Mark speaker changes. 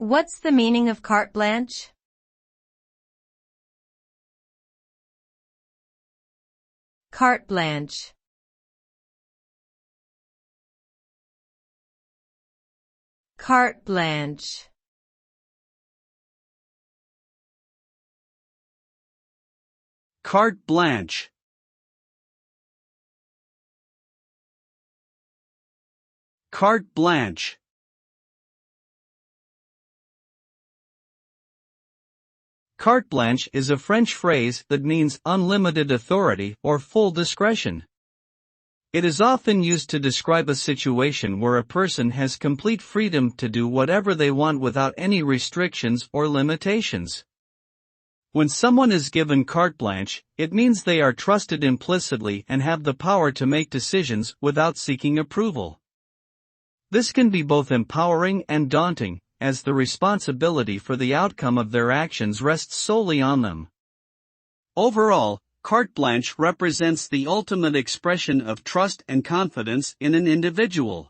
Speaker 1: What's the meaning of carte blanche? Carte blanche. Carte blanche.
Speaker 2: Carte blanche. Carte blanche. Carte blanche is a French phrase that means unlimited authority or full discretion. It is often used to describe a situation where a person has complete freedom to do whatever they want without any restrictions or limitations. When someone is given carte blanche, it means they are trusted implicitly and have the power to make decisions without seeking approval. This can be both empowering and daunting, as the responsibility for the outcome of their actions rests solely on them. Overall, carte blanche represents the ultimate expression of trust and confidence in an individual.